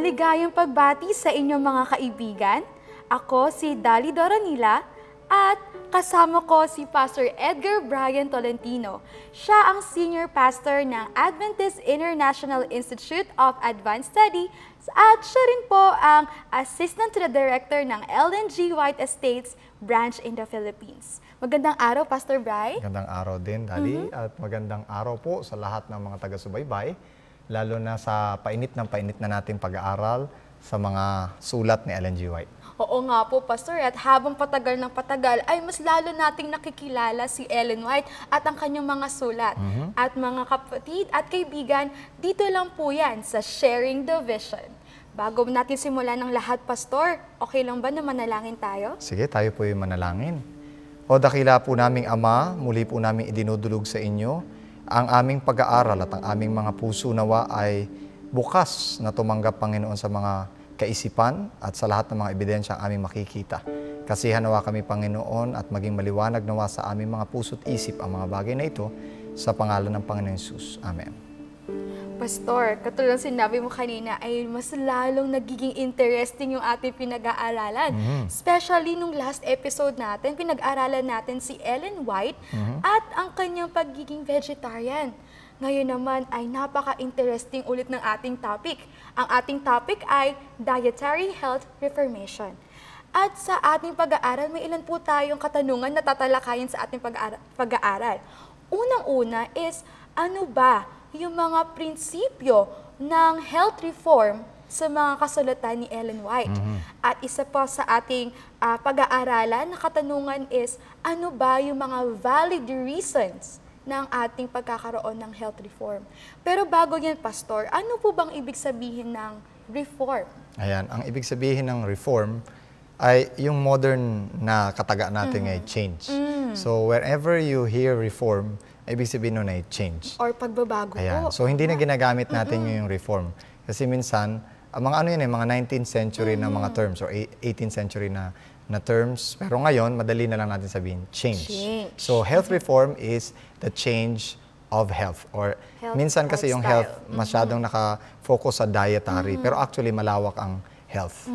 Maligayang pagbati sa inyong mga kaibigan. Ako si Dali Doronila at kasama ko si Pastor Edgar Brian Tolentino. Siya ang Senior Pastor ng Adventist International Institute of Advanced Study at siya rin po ang Assistant to the Director ng Ellen G. White Estates Branch in the Philippines. Magandang araw, Pastor Bri. Magandang araw din, Dali. At magandang araw po sa lahat ng mga taga-subaybay, lalo na sa painit na nating pag-aaral sa mga sulat ni Ellen G. White. Oo nga po, Pastor. At habang patagal ng patagal, ay mas lalo nating nakikilala si Ellen White at ang kanyang mga sulat. At mga kapatid at kaibigan, dito lang po yan sa Sharing the Vision. Bago natin simulan ng lahat, Pastor, okay lang ba na manalangin tayo? Sige, tayo po yung manalangin. O dakila po naming Ama, muli po namin idinudulog sa inyo ang aming pag-aaral at ang aming mga puso nawa ay bukas na tumanggap, Panginoon, sa mga kaisipan at sa lahat ng mga ebidensya ang aming makikita. Kasihan nawa kami, Panginoon, at maging maliwanag nawa sa aming mga puso't isip ang mga bagay na ito sa pangalan ng Panginoon Hesus. Amen. Pastor, katulad sinabi mo kanina, ay mas lalong nagiging interesting yung ating pinag-aaralan. Especially nung last episode natin, pinag-aaralan natin si Ellen White at ang kanyang pagiging vegetarian. Ngayon naman ay napaka-interesting ulit ng ating topic. Ang ating topic ay Dietary Health Reformation. At sa ating pag-aaral, may ilan po tayong katanungan na tatalakayin sa ating pag-aaral. Unang-una is, ano ba yung mga prinsipyo ng health reform sa mga kasulatan ni Ellen White? At isa po sa ating pag-aaralan na katanungan is, ano ba yung mga valid reasons ng ating pagkakaroon ng health reform? Pero bago yan, Pastor, ano po bang ibig sabihin ng reform? Ayan, ang ibig sabihin ng reform ay yung modern na kataga natin ay change. So wherever you hear reform, ibig sabihin nun ay change. Or pagbabago Ayan. po. So hindi na ginagamit natin yung reform. Kasi minsan, mga ano yan mga 19th century na mga terms or 18th century na terms. Pero ngayon, madali na lang natin sabihin, change. So health reform is the change of health. Or Health minsan kasi yung lifestyle. health, masyadong naka-focus sa dietary. Pero actually, malawak ang health.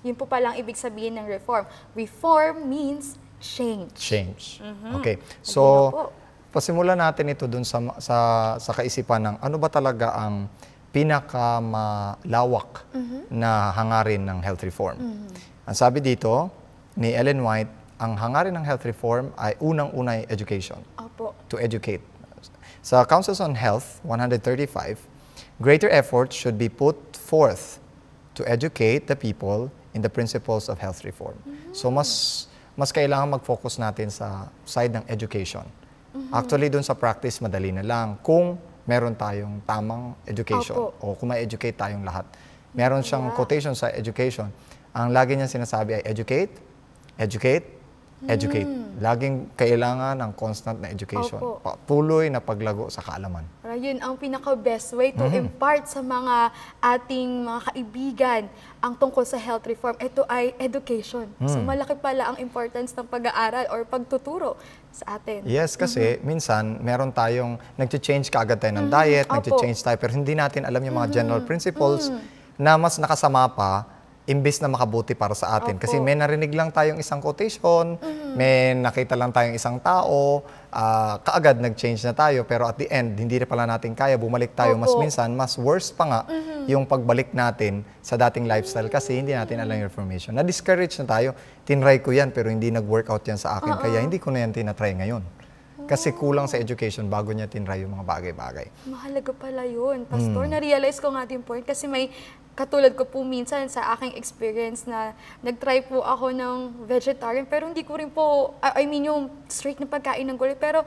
Yun po palang ibig sabihin ng reform. Reform means change. Change. Okay. Ayun So, na po. pasimulan natin ito dun sa kaisipan ng ano ba talaga ang pinakamalawak na hangarin ng health reform. Ang sabi dito ni Ellen White, ang hangarin ng health reform ay unang-una ay education. Opo. To educate. Sa Councils on Health 135, greater effort should be put forth to educate the people in the principles of health reform. So mas kailangan mag-focus natin sa side ng education. Actually, doon sa practice, madali na lang. Kung meron tayong tamang education o kung may educate tayong lahat. Meron siyang quotation sa education. Ang lagi niya sinasabi ay educate, educate, educate. Laging kailangan ng constant na education. Patuloy na paglago sa kaalaman. Yun ang pinaka-best way to impart sa mga ating mga kaibigan ang tungkol sa health reform. Ito ay education. So malaki pala ang importance ng pag-aaral or pagtuturo sa atin. Yes, kasi minsan meron tayong nag-change kaagad tayo ng diet, nag-change tayo, pero hindi natin alam yung mga general principles na mas nakasama pa imbis na makabuti para sa atin. Kasi may narinig lang tayong isang quotation, may nakita lang tayong isang tao, kaagad nag-change na tayo, pero at the end, hindi na pala natin kaya, bumalik tayo. Mas minsan, mas worse pa nga yung pagbalik natin sa dating lifestyle kasi hindi natin alam yung information. Na-discourage na tayo, tinry ko yan pero hindi nag-workout yan sa akin, kaya hindi ko na yan tinatry ngayon. Kasi kulang sa education bago niya tinry yung mga bagay-bagay. Mahalaga pala yun, Pastor. Na-realize ko nga din point kasi may katulad ko po minsan sa aking experience na nag-try po ako ng vegetarian pero hindi ko rin po, yung straight na pagkain ng gulay, pero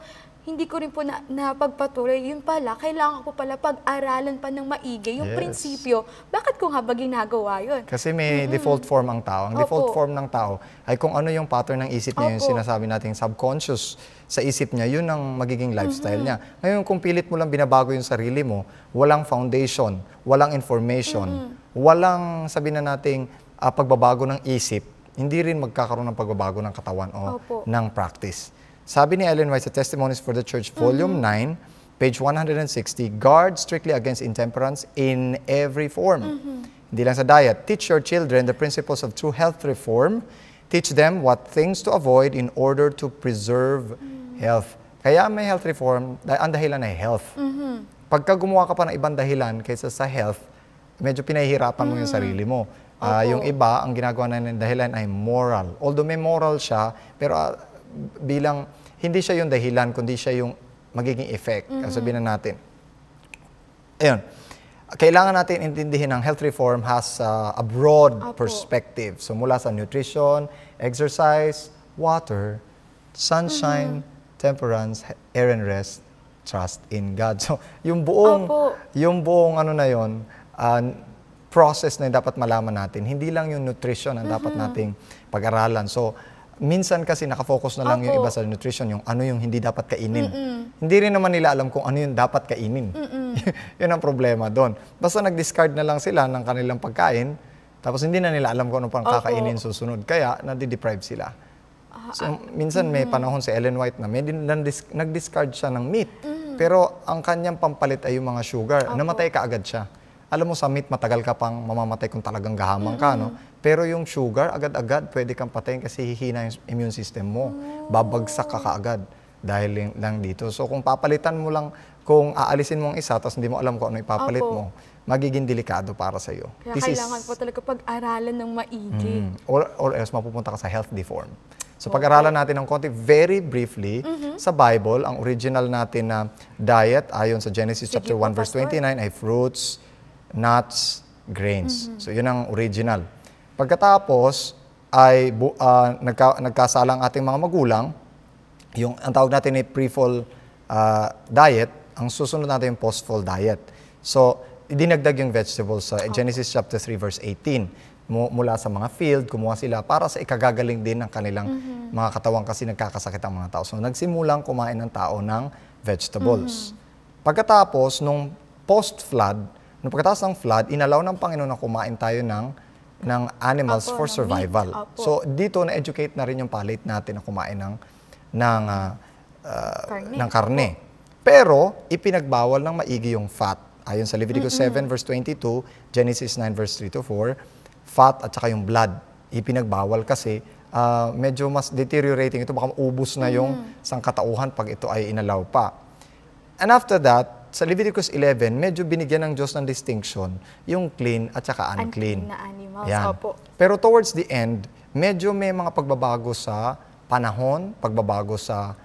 hindi ko rin po napagpatuloy. Yun pala, kailangan ko pala pag-aralan pa ng maigi yung prinsipyo. Bakit ko nga ba ginagawa yun? Kasi may default form ang tao. Ang default form ng tao ay kung ano yung pattern ng isip niya, yung sinasabi nating subconscious sa isip niya, yun ang magiging lifestyle niya. Ngayon, kung pilit mo lang binabago yung sarili mo, walang foundation, walang information, walang sabi na nating pagbabago ng isip, hindi rin magkakaroon ng pagbabago ng katawan o ng practice. Sabi ni Ellen White sa Testimonies for the Church, Volume 9, page 160, guard strictly against intemperance in every form. Hindi lang sa diet. Teach your children the principles of true health reform. Teach them what things to avoid in order to preserve health. Kaya may health reform, ang dahilan ay health. Pagka gumawa ka pa ng ibang dahilan kaysa sa health, medyo pinahihirapan mo yung sarili mo. Yung iba, ang ginagawa na ng dahilan ay moral. Although may moral siya, pero bilang hindi siya yung dahilan, kundi siya yung magiging effect. Sabihin na natin. Ayun. Kailangan natin intindihin ang health reform has a broad perspective. So mula sa nutrition, exercise, water, sunshine, temperance, air and rest, trust in God. So yung buong ano na yon, process na dapat malaman natin. Hindi lang yung nutrition ang dapat nating pag-aralan. So minsan kasi nakafocus na lang yung iba sa nutrition, yung ano yung hindi dapat kainin. Hindi rin naman nila alam kung ano yung dapat kainin. Yun ang problema doon. Basta nag-discard na lang sila ng kanilang pagkain, tapos hindi na nila alam kung ano pang kakainin susunod. Kaya nadi-deprive sila. So minsan may panahon si Ellen White na nag-discard siya ng meat. Pero ang kanyang pampalit ay yung mga sugar. Namatay ka agad siya. Alam mo sa meat, matagal ka pang mamamatay kung talagang gahamang ka, no? Pero yung sugar, agad-agad, pwede kang patayin kasi hihina yung immune system mo. Babagsak ka kaagad dahil lang dito. So kung papalitan mo lang, kung aalisin mo ang isa, tapos hindi mo alam kung ano ipapalit mo, magiging delikado para sa iyo. Kaya kailangan po talaga pag-aralan ng maigi. Or else, mapupunta ka sa health deform. So pag-aralan natin ng konti, very briefly, sa Bible, ang original natin na diet, ayon sa Genesis chapter 1 verse 29, ay fruits, nuts, grains. So yun ang original. Pagkatapos ay nagkasalang ating mga magulang, yung ang tawag natin ay pre-fall diet, ang susunod natin yung post-fall diet. So dinagdag yung vegetables sa Genesis chapter 3 verse 18. Mula sa mga field, kumuha sila para sa ikagagaling din ng kanilang mga katawan kasi nagkakasakit ang mga tao. So nagsimulang kumain ng tao ng vegetables. Pagkatapos nung post-flood, pagkatapos ng flood, inalaw ng Panginoon na kumain tayo ng animals for survival. So dito na-educate na rin yung palate natin na kumain ng karne. Pero ipinagbawal ng maigi yung fat. Ayon sa Leviticus 7 verse 22, Genesis 9 verse 3 to 4, fat at saka yung blood. Ipinagbawal kasi medyo mas deteriorating ito, baka maubos na yung sangkatauhan pag ito ay inalaw pa. And after that, sa Leviticus 11, medyo binigyan ng Diyos ng distinction yung clean at saka unclean. Na animals, yan. Pero towards the end, medyo may mga pagbabago sa panahon, pagbabago sa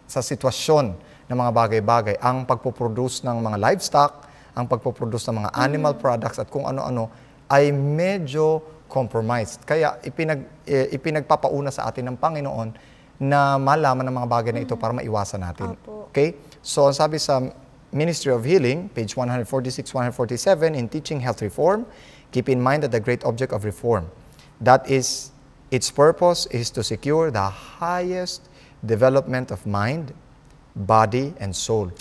sitwasyon ng mga bagay-bagay. Ang pagpoproduce ng mga livestock, ang pagpoproduce ng mga animal products at kung ano-ano ay medyo compromised. Kaya ipinagpapauna sa atin ng Panginoon na malaman ng mga bagay na ito para maiwasan natin. Okay? So, ang sabi sa Ministry of Healing, page 146-147, in Teaching Health Reform, keep in mind that the great object of reform, that is, its purpose is to secure the highest development of mind, body, and soul.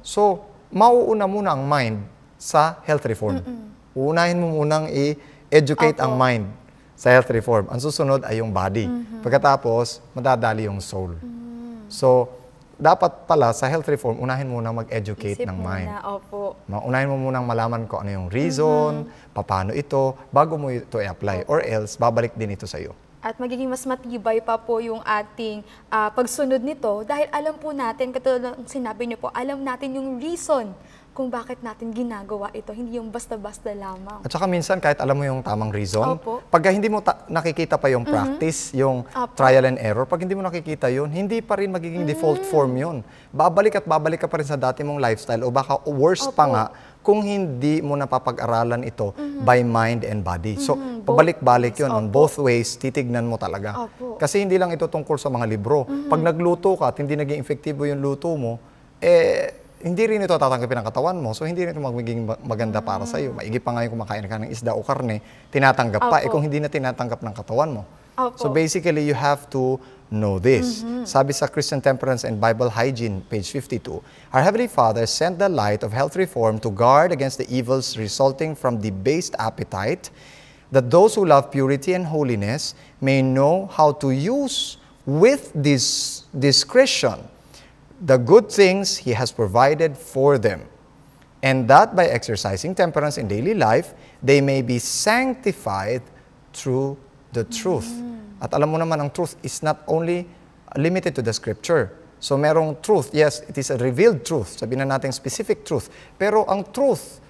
So, mauuna muna ang mind sa health reform. Uunahin mo munang i-educate ang mind sa health reform. Ang susunod ay yung body. Pagkatapos, madadali yung soul. So, dapat pala sa health reform, unahin mo nang mag-educate ng mind. Unahin mo munang malaman ko ano yung reason, paano ito, bago mo ito i-apply. Or else, babalik din ito sa iyo. At magiging mas matibay pa po yung ating pagsunod nito dahil alam po natin, katulad ng sinabi niyo po, alam natin yung reason kung bakit natin ginagawa ito, hindi yung basta-basta lamang. At saka minsan, kahit alam mo yung tamang reason, pag hindi mo nakikita pa yung practice, yung trial and error, pag hindi mo nakikita yun, hindi pa rin magiging default form yun. Babalik ka pa rin sa dati mong lifestyle o baka worse pa nga kung hindi mo napapag-aralan ito by mind and body. So, pabalik-balik yun. On both ways, titignan mo talaga. Kasi hindi lang ito tungkol sa mga libro. Pag nagluto ka at hindi naging efektibo yung luto mo, hindi rin ito tatanggapin ng katawan mo. So, hindi rin ito magiging maganda para sa iyo. Maigi pa nga yung kumakain ka ng isda o karne, tinatanggap pa. Kung hindi na tinatanggap ng katawan mo. So, basically, you have to know this. Sabi sa Christian Temperance and Bible Hygiene, page 52, our Heavenly Father sent the light of health reform to guard against the evils resulting from debased appetite, that those who love purity and holiness may know how to use with this discretion the good things He has provided for them. And that by exercising temperance in daily life, they may be sanctified through the truth. At alam mo naman, ang truth is not only limited to the scripture. So merong truth, yes, it is a revealed truth. Sabihin na natin specific truth. Pero ang truth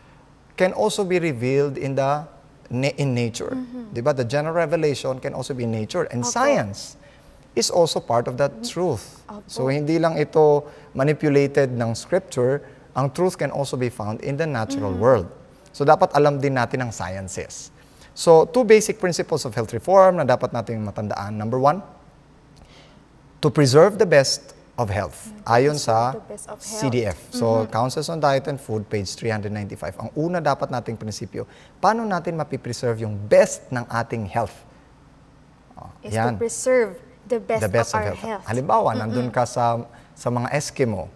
can also be revealed in nature. Diba? The general revelation can also be in nature. And science is also part of that truth. So hindi lang ito manipulated ng scripture, ang truth can also be found in the natural world. So dapat alam din natin ang sciences. So two basic principles of health reform na dapat natin matandaan. Number 1, to preserve the best of health. Ayon sa CDF. So Councils on Diet and Food, page 395. Ang una dapat nating prinsipyo, paano natin mapipreserve yung best ng ating health? Is to preserve the best of our health. Halimbawa, nandun ka sa mga Eskimo,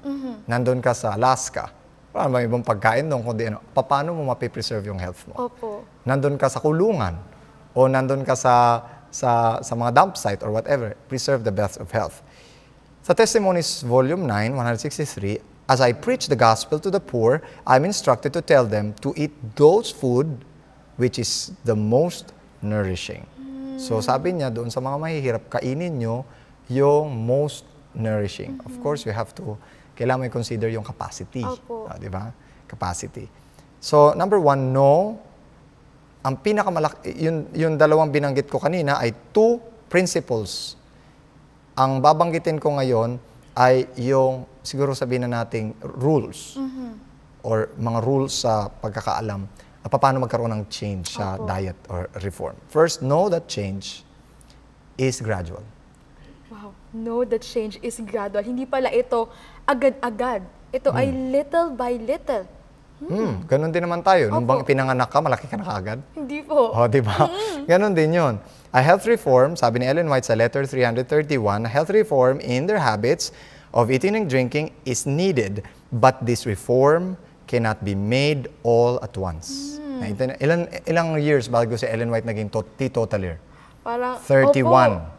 nandun ka sa Alaska, wala bang ibang pagkain doon, kundi ano, paano mo mapipreserve yung health mo? Opo. Nandun ka sa kulungan, o nandun ka sa mga dump site or whatever, preserve the best of health. Sa Testimonies, Volume 9, 163, as I preach the gospel to the poor, I'm instructed to tell them to eat those food which is the most nourishing. So sabi niya doon sa mga mahihirap, kainin nyo yung most nourishing. Of course, you have to, kailangan mo i-consider yung capacity. Di ba? Capacity. So, number 1, no. Ang pinakamalaki, yung dalawang binanggit ko kanina ay 2 principles. Ang babanggitin ko ngayon ay yung, siguro sabihin na nating rules. Or mga rules sa pagkakaalam. Paano magkaroon ng change sa diet or reform. First, know that change is gradual. Wow. Know that change is gradual. Hindi pala ito agad-agad. Ito ay little by little. Ganon din naman tayo. Nung bang pinanganak ka, malaki ka na kaagad? Hindi po. O, di ba? Ganon din yun. A health reform, sabi ni Ellen White sa letter 331, a health reform in their habits of eating and drinking is needed, but this reform cannot be made all at once. Ilang years bago si Ellen White naging teetotaler? Parang, 31.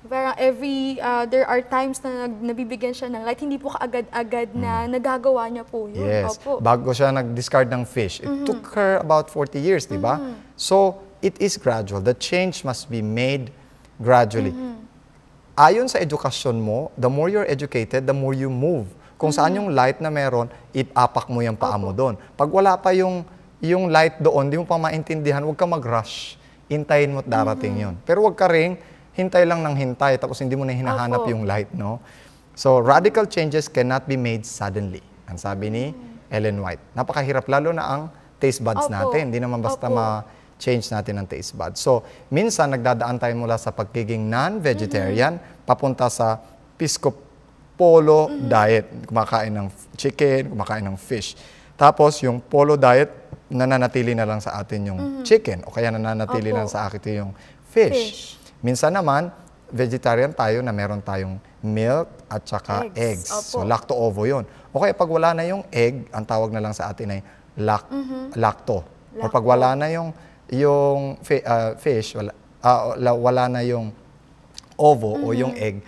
Parang there are times na nabibigyan siya ng light, hindi po kaagad-agad na nagagawa niya po yun. Yes. Bago siya nag-discard ng fish. It took her about 40 years, di ba? So, it is gradual. The change must be made gradually. Ayon sa edukasyon mo, the more you're educated, the more you move. Kung saan yung light na meron, ipapak mo yung paa mo doon. Pag wala pa yung light doon, di mo pa maintindihan, huwag ka mag-rush. Hintayin mo at darating yun. Pero huwag ka ring hintay lang ng hintay, tapos hindi mo na hinahanap yung light, no? So, radical changes cannot be made suddenly. Ang sabi ni Ellen White. Napakahirap, lalo na ang taste buds natin. Hindi naman basta ma-change natin ang taste buds. So, minsan, nagdadaan tayo mula sa pagiging non-vegetarian, papunta sa pisco polo diet. Kumakain ng chicken, kumakain ng fish. Tapos, yung polo diet, nananatili na lang sa atin yung chicken, o kaya nananatili na lang sa atin yung fish. Minsan naman, vegetarian tayo na meron tayong milk at saka eggs. So, lacto-ovo yun. O kaya pag wala na yung egg, ang tawag na lang sa atin ay lacto. O pag wala na yung fish, wala na yung ovo o yung egg,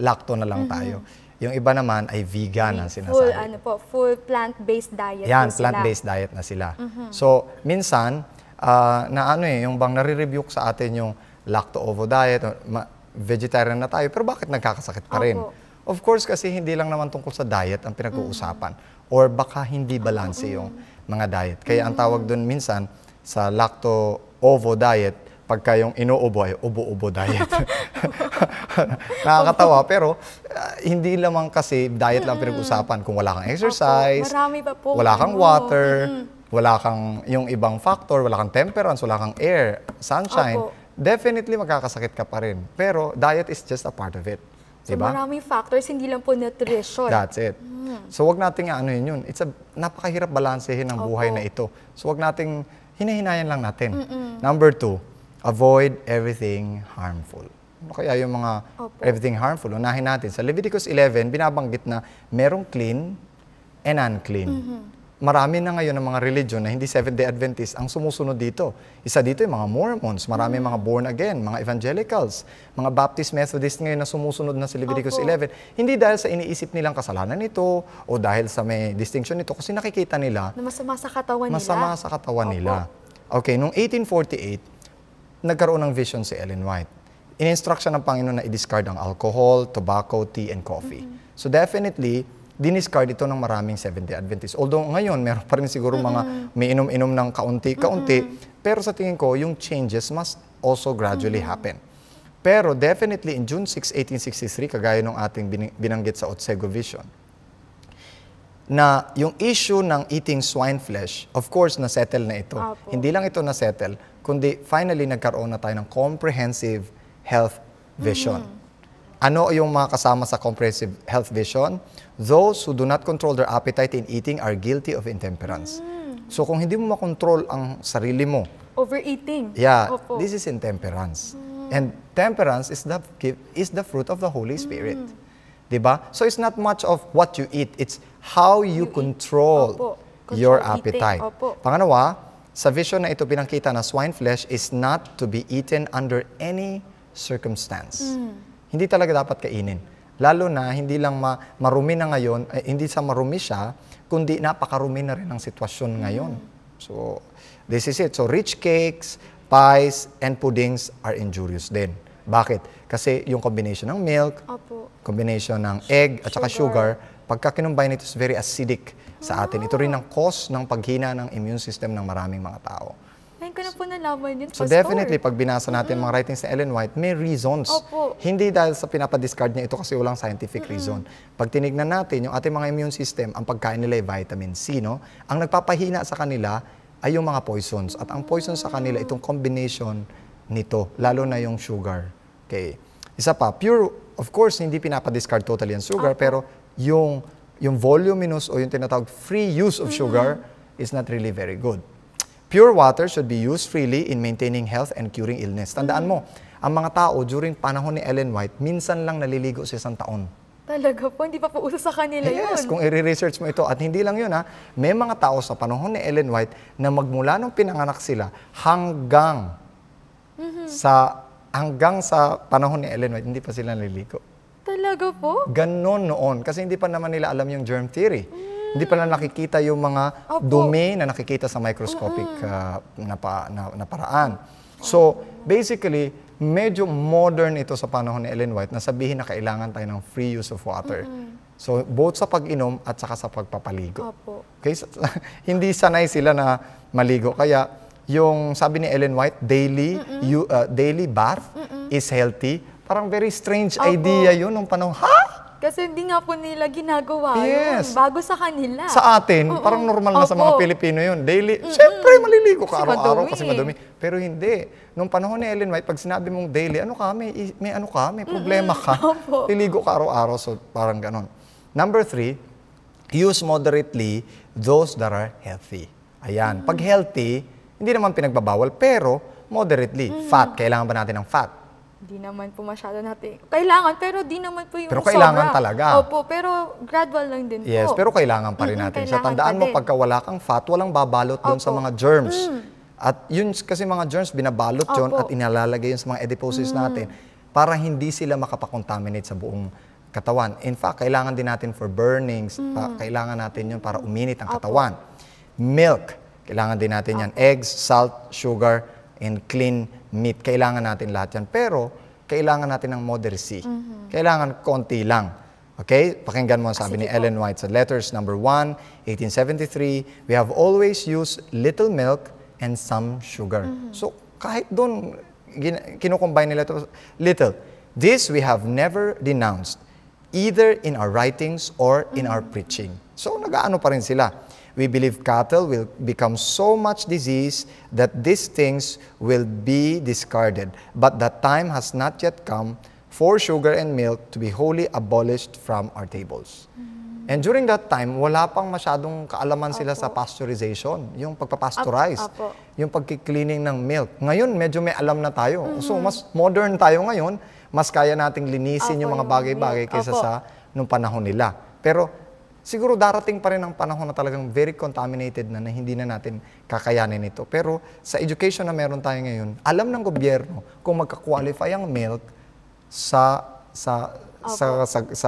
lacto na lang tayo. Yung iba naman ay vegan ang sinasabi. Full plant-based diet. Yan, plant-based diet na sila. So, minsan, yung bang nare-review sa atin yung lacto-ovo diet, vegetarian na tayo, pero bakit nagkakasakit pa rin? Of course, kasi hindi lang naman tungkol sa diet ang pinag-uusapan. Or baka hindi balanse yung mga diet. Kaya ang tawag doon minsan sa lacto-ovo diet, pagka yung inuubo ay ubo-ubo diet. Nakakatawa, pero hindi lamang kasi diet lang pinag-uusapan. Kung wala kang exercise, wala kang water, wala kang yung ibang factor, wala kang temperance, wala kang air, sunshine, definitely magkakasakit ka pa rin. Pero diet is just a part of it. So diba? Maraming factors, hindi lang po nutrition. That's it. So wag nating yun. It's napakahirap balansehin ang buhay na ito. So wag nating hinahinayan lang natin. Number 2, avoid everything harmful. Ano kaya yung mga everything harmful? Unahin natin. Sa Leviticus 11, binabanggit na merong clean and unclean. marami na ngayon ng mga religion na hindi Seventh-day Adventist ang sumusunod dito. Isa dito yung mga Mormons, marami mga born again, mga evangelicals, mga Baptist Methodist ngayon na sumusunod na sa Leviticus 11. Hindi dahil sa iniisip nilang kasalanan nito o dahil sa may distinction nito, kasi nakikita nila na masama sa katawan nila. Masama sa katawan nila. Okay, noong 1848, nagkaroon ng vision si Ellen White. In-instruct siya ng Panginoon na i-discard ang alcohol, tobacco, tea, and coffee. So definitely, diniscard ito ng maraming Seventh-day Adventists. Although ngayon, meron pa rin siguro mga may inom-inom ng kaunti-kaunti, pero sa tingin ko, yung changes must also gradually happen. Pero definitely, in June 6, 1863, kagaya ng ating binanggit sa Otsego Vision, na yung issue ng eating swine flesh, of course, na-settle na ito. Hindi lang ito na-settle, kundi finally nagkaroon na tayo ng comprehensive health vision. Ano yung mga kasama sa comprehensive health vision? Those who do not control their appetite in eating are guilty of intemperance. So kung hindi mo makontrol ang sarili mo, overeating. Yeah, this is intemperance. And temperance is the fruit of the Holy Spirit. Diba? So it's not much of what you eat, it's how you control your appetite. Pangalawa, sa vision na ito pinakita na swine flesh is not to be eaten under any circumstance. Hindi talaga dapat kainin. Lalo na hindi lang marumi na ngayon, hindi sa marumi siya, kundi napakarumi na rin ang sitwasyon ngayon. So, this is it. So, rich cakes, pies, and puddings are injurious din. Bakit? Kasi yung combination ng milk, combination ng egg at saka sugar, pagka kinumbine ito is very acidic sa atin. Ito rin ang cause ng paghina ng immune system ng maraming mga tao. Ngayon ko na po nalaman yun, So definitely, pag binasa natin mga writings ni Ellen White, may reasons. Hindi dahil sa pinapadiscard niya ito kasi walang scientific reason. Pag tinignan natin, yung ating mga immune system, ang pagkain nila ay vitamin C, no? Ang nagpapahina sa kanila ay yung mga poisons. At ang poison sa kanila, itong combination nito, lalo na yung sugar. Okay. Isa pa, pure, of course, hindi pinapadiscard totally ang sugar, pero yung voluminous o yung tinatawag free use of sugar is not really very good. Pure water should be used freely in maintaining health and curing illness. Tandaan mo, ang mga tao during panahon ni Ellen White, minsan lang naliligo sa isang taon. Talaga po, hindi pa po uso sa kanila yun. Yes, kung i-research mo ito. At hindi lang yun ha, may mga tao sa panahon ni Ellen White na magmula nung pinanganak sila hanggang sa panahon ni Ellen White, hindi pa sila naliligo. Talaga po? Ganon noon. Kasi hindi pa naman nila alam yung germ theory. Hindi pa na nakikita yung mga dumi na nakikita sa microscopic na paraan. So, basically, medyo modern ito sa panahon ni Ellen White na sabihin na kailangan tayo ng free use of water. So, both sa pag-inom at saka sa pagpapaligo. Okay? Hindi sanay sila na maligo. Kaya, yung sabi ni Ellen White, daily bath is healthy. Parang very strange idea yun nung panahon. Kasi hindi nga po nila ginagawa Yes. yun. Bago sa kanila. Sa atin, parang normal na sa mga Pilipino yun. Daily, siyempre maliligo ka Kasi araw-araw madumi. kasi madumi. Pero hindi. Nung panahon ni Ellen White, pag sinabi mong daily, ano ka, may problema ka. Liligo ka araw-araw, so parang ganon. Number 3, use moderately those that are healthy. Ayan. Pag healthy, hindi naman pinagbabawal, pero moderately. Fat, kailangan ba natin ng fat? Di naman po masyado natin. Kailangan, pero di naman po yung Pero kailangan sobra. talaga. Opo, pero gradual lang din po. Yes, pero kailangan pa rin natin. So, kailangan tandaan pa mo, din. pagka wala kang fat, walang babalot doon sa mga germs. At yun kasi mga germs, binabalot yun at inalalagay yun sa mga adiposes natin para hindi sila makapakontaminate sa buong katawan. In fact, kailangan din natin for burnings, kailangan natin yun para uminit ang katawan. Milk, kailangan din natin yan. Eggs, salt, sugar, and clean meat. Kailangan natin lahat yan. Pero, kailangan natin ng moderacy. Kailangan konti lang. Okay? Pakinggan mo ang sabi ni Ellen White sa Letters number 1, 1873, we have always used little milk and some sugar. So, kahit doon, kinukombine nila ito, little. This we have never denounced, either in our writings or in our preaching. So, nag-aano pa rin sila. We believe cattle will become so much disease that these things will be discarded. But that time has not yet come for sugar and milk to be wholly abolished from our tables. And during that time, wala pang masyadong kaalaman sila sa pasteurization, yung pagpapasteurize, yung pagki-cleaning ng milk. Ngayon, medyo may alam na tayo. So, mas modern tayo ngayon, mas kaya nating linisin yung mga bagay-bagay kaysa sa nung panahon nila. Pero, Siguro darating pa rin ang panahon na talagang very contaminated na hindi na natin kakayanin ito. Pero sa education na meron tayo ngayon, alam ng gobyerno kung magka-qualify ang milk sa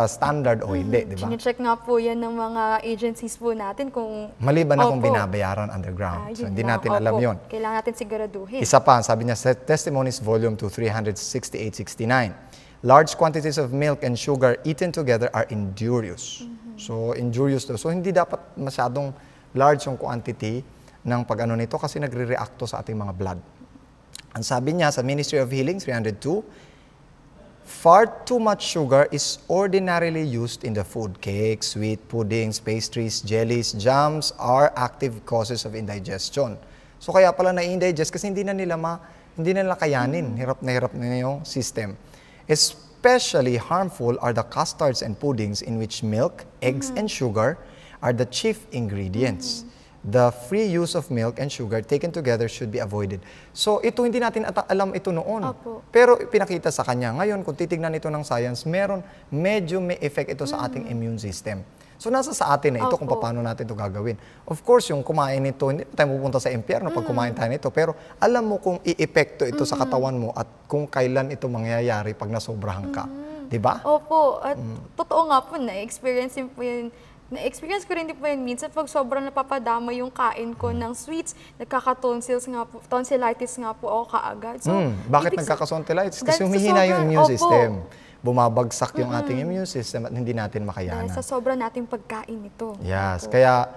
standard o hindi, di ba? Chine-check nga po yan ng mga agencies po natin kung... Maliban na kung binabayaran underground. So, hindi natin alam yon. Kailangan natin siguraduhin. Isa pa, sabi niya sa Testimonies Volume 2, 368-69, large quantities of milk and sugar eaten together are injurious. So, injurious to. So, hindi dapat masyadong large yung quantity ng pag-ano nito kasi nagre-react to sa ating mga blood. Ang sabi niya sa Ministry of Healing, 302, far too much sugar is ordinarily used in the food. Cakes, sweet puddings, pastries, jellies, jams are active causes of indigestion. So, kaya pala na-indigest kasi hindi na nila kayanin. Hirap na yung system. Especially harmful are the custards and puddings in which milk, eggs, and sugar are the chief ingredients. The free use of milk and sugar taken together should be avoided. So, ito hindi natin alam ito noon. Pero pinakita sa kanya. Ngayon, kung titignan ito ng science, medyo may effect ito sa ating immune system. So, nasa sa atin na ito kung paano natin ito gagawin. Of course, yung kumain nito, hindi tayo pupunta sa impyerno pag kumain tayo nito. Pero alam mo kung i-epekto ito sa katawan mo at kung kailan ito mangyayari pag nasobrahan ka. Diba? Opo. At totoo nga po, na-experience ko rin din po yun minsan pag sobrang napapadama yung kain ko ng sweets, tonsillitis nga po ako kaagad. So, bakit nagkaka-tonsillitis? Kasi humihina yung immune system. Bumabagsak yung ating immune system at hindi natin makayanan. Dahil sa sobra nating pagkain nito. Yes. Kaya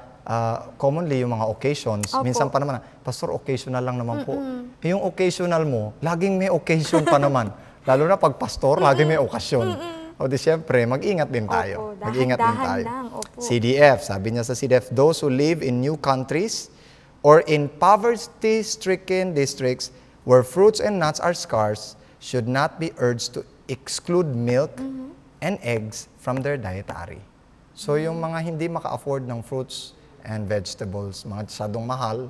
commonly yung mga occasions, minsan pa naman, Pastor, occasional lang naman po. Yung occasional mo, laging may occasion pa naman. Lalo na pag pastor, laging may okasyon. O di siyempre, mag-ingat din tayo. Mag-ingat din tayo. CDF, sabi niya sa CDF, those who live in new countries or in poverty-stricken districts where fruits and nuts are scarce should not be urged to exclude milk and eggs from their dietary. So yung mga hindi maka-afford ng fruits and vegetables, mga masyadong mahal,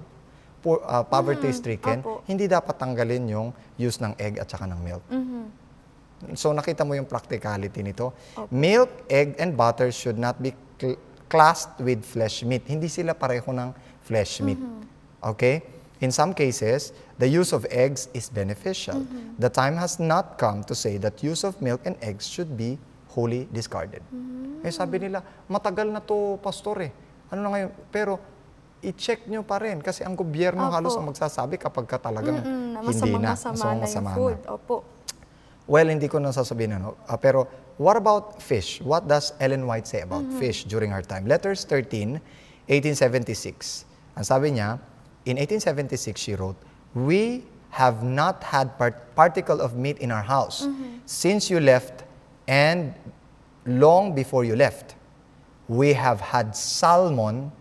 poverty-stricken, hindi dapat tanggalin yung use ng egg at saka ng milk. So nakita mo yung practicality nito. Milk, egg, and butter should not be classed with flesh meat. Hindi sila pareho ng flesh meat. Okay? In some cases, the use of eggs is beneficial. The time has not come to say that use of milk and eggs should be wholly discarded. Eh sabi nila, matagal na to, pastor eh. Ano na ngayon? Pero i-check nyo pa rin kasi ang gobyerno halos ang magsasabi kapag ka talagang hindi na. Masama na. Opo. Well, hindi ko na sasabihin ano. Pero what about fish? What does Ellen White say about fish during her time? Letters 13, 1876. Ang sabi niya, in 1876 she wrote, "We have not had particle of meat in our house since you left and long before you left. We have had salmon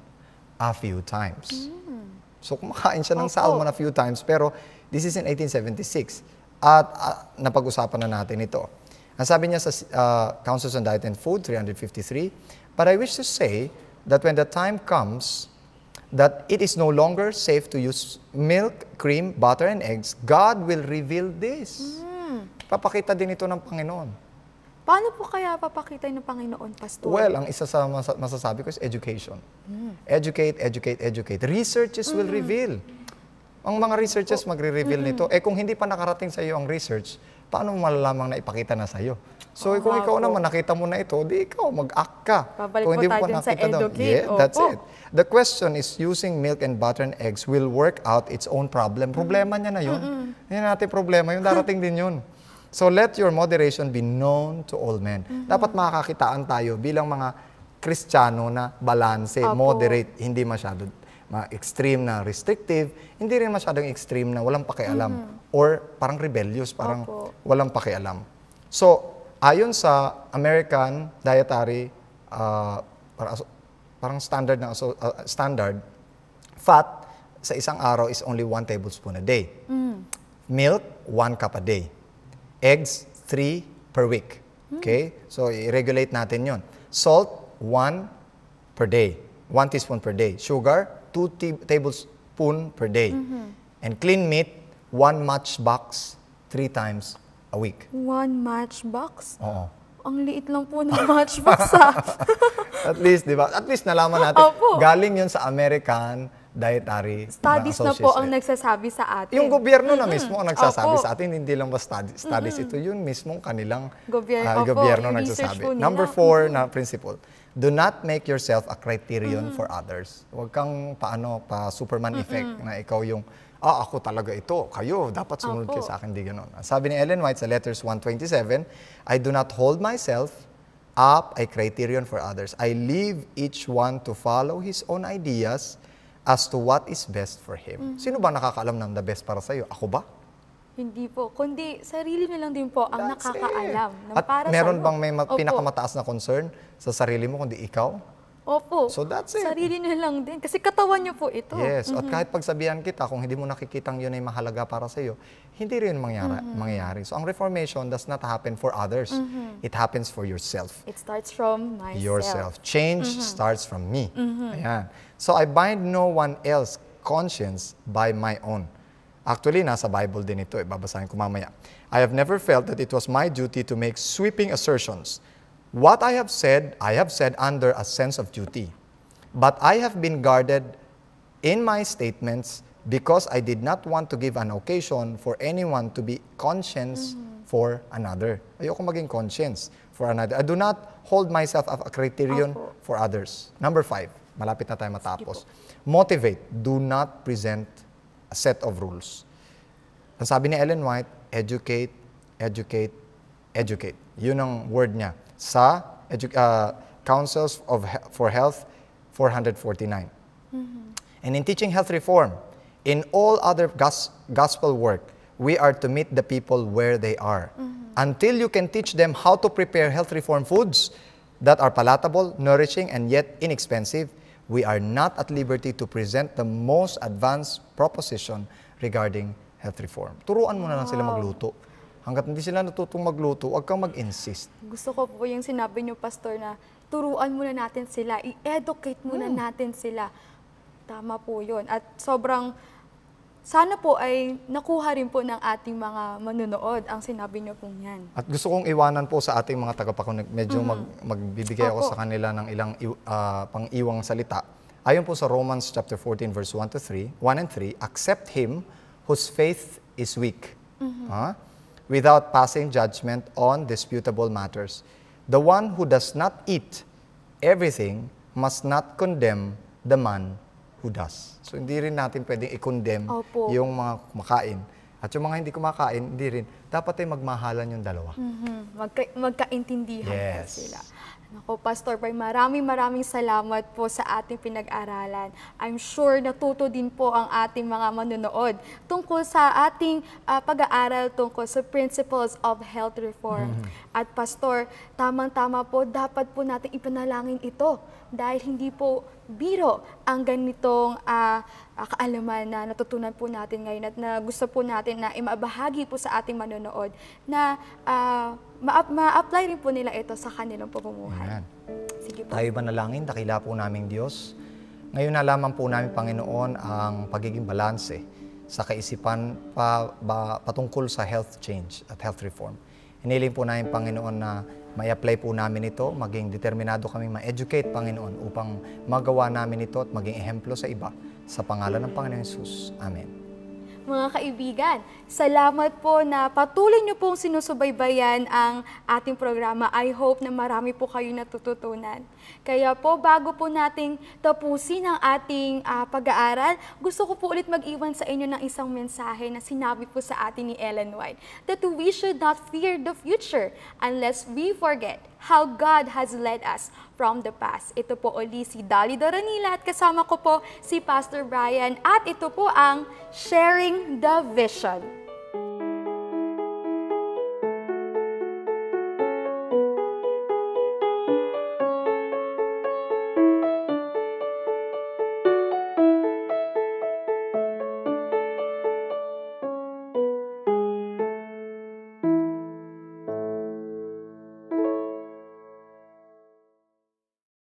a few times." So kumakain siya ng salmon a few times, pero this is in 1876. At napag-usapan na natin ito. Ang sabi niya sa Councils on Diet and Food, 353, "But I wish to say that when the time comes that it is no longer safe to use milk, cream, butter, and eggs, God will reveal this." Papakita din ito ng Panginoon. Paano po kaya papakita ng Panginoon, Pastor? Well, ang isa sa masasabi ko is education. Educate, educate, educate. Researches will reveal. Ang mga researches magre-reveal nito. Eh kung hindi pa nakarating sa iyo ang research, paano mo malalamang na ipakita na sa iyo? So kung ikaw naman nakita mo na ito, di ikaw mag-act ka. Babalik kung hindi po mo tayo pa sa nakita educate. Yeah, that's it. The question is using milk and butter and eggs will work out its own problem. Problema niya na yun. Hindi natin problema, yung darating din yun. So let your moderation be known to all men. Dapat makakakitaan tayo bilang mga Kristiyano na balanse, moderate, hindi masyado extreme na restrictive, hindi rin masyadong extreme na walang pakialam or parang rebellious, parang walang pakialam. So, ayon sa American Dietary parang standard, fat sa isang araw is only 1 tablespoon a day. Milk, 1 cup a day. Eggs, 3 per week. Okay? So, i-regulate natin yon. Salt, 1 per day. 1 teaspoon per day. Sugar, 2 tablespoon per day. And clean meat, 1 matchbox 3 times a week. 1 matchbox? Oo. ang liit lang po ng matchbox At least, di ba? At least nalaman natin, Opo. galing yun sa American Dietary Studies na po ang Association. nagsasabi sa atin. Yung gobyerno na mismo ang nagsasabi Opo. sa atin, hindi lang ba studies, ito yun mismong kanilang Opo, gobyerno yung research nagsasabi. po nila. Number 4 na principle, do not make yourself a criterion for others. Huwag kang pa Superman effect na ikaw yung, ako talaga ito, kayo, dapat sumunod kayo sa akin, di ganun. Sabi ni Ellen White sa Letters 127, I do not hold myself up a criterion for others. I leave each one to follow his own ideas as to what is best for him. Sino ba nakakaalam ng the best para sa'yo? Ako ba? Hindi po, kundi sarili na lang din po ang That's nakakaalam. it. Ng At para meron sa'yo. bang may Opo. pinakamataas na concern sa sarili mo kundi ikaw? Opo. So that's it. Sarili na lang din. Kasi katawan niyo po ito. Yes, at kahit pagsabihan kita, kung hindi mo nakikitang yun ay mahalaga para sa iyo, hindi rin mangyayari. So ang reformation does not happen for others. It happens for yourself. It starts from myself. Yourself. Change starts from me. Ayan. So I bind no one else conscience by my own. Actually, nasa Bible din ito. Babasahin ko mamaya. I have never felt that it was my duty to make sweeping assertions. What I have said under a sense of duty. But I have been guarded in my statements because I did not want to give an occasion for anyone to be conscience for another. Ayoko maging conscience for another. I do not hold myself as a criterion for others. Number 5, malapit na tayo matapos. Motivate, do not present a set of rules. Ang sabi ni Ellen White, educate, educate, educate. Yun ang word niya sa Councils for Health 449. And in teaching health reform, in all other gospel work, we are to meet the people where they are. Until you can teach them how to prepare health reform foods that are palatable, nourishing, and yet inexpensive, we are not at liberty to present the most advanced proposition regarding health reform. Turuan mo na lang sila magluto. Hanggat hindi sila natutong magluto, huwag kang mag-insist. Gusto ko po yung sinabi niyo, Pastor, na turuan muna natin sila, i-educate muna natin sila. Tama po yun. At sobrang, sana po ay nakuha rin po ng ating mga manunood ang sinabi niyo pong yan. At gusto kong iwanan po sa ating mga tagapakinig, medyo magbibigay ako sa kanila ng ilang pang-iwang salita. Ayon po sa Romans chapter 14 verse 1 and 3, accept him whose faith is weak. Without passing judgment on disputable matters. The one who does not eat everything must not condemn the man who does. So hindi rin natin pwedeng i-condemn yung mga kumakain. At yung mga hindi kumakain, hindi rin. Dapat ay magmahalan yung dalawa. Magkaintindihan po sila. Ako, Pastor Bray, maraming salamat po sa ating pinag-aralan. I'm sure natuto din po ang ating mga manunood tungkol sa ating pag-aaral tungkol sa principles of health reform. At Pastor, tamang-tama po, dapat po natin ipanalangin ito dahil hindi po biro ang ganitong kaalaman na natutunan po natin ngayon at na gusto po natin na imabahagi po sa ating manonood na ma-apply rin po nila ito sa kanilang pamumuhay. Sige po. Tayo manalangin, dakila po naming Diyos. Ngayon nalaman po namin, Panginoon, ang pagiging balanse sa kaisipan patungkol sa health change at health reform. Hiniling po namin, Panginoon, na may-apply po namin ito, maging determinado kaming ma-educate, Panginoon, upang magawa namin ito at maging ehemplo sa iba. Sa pangalan ng Panginoon Hesus. Amen. Mga kaibigan, salamat po na patuloy niyo pong sinusubaybayan ang ating programa. I hope na marami po kayo natututunan. Kaya po, bago po nating tapusin ang ating pag-aaral, gusto ko po ulit mag-iwan sa inyo ng isang mensahe na sinabi po sa atin ni Ellen White, that we should not fear the future unless we forget how God has led us from the past. Ito po uli si Dolly Doranila at kasama ko po si Pastor Brian at ito po ang Sharing the Vision.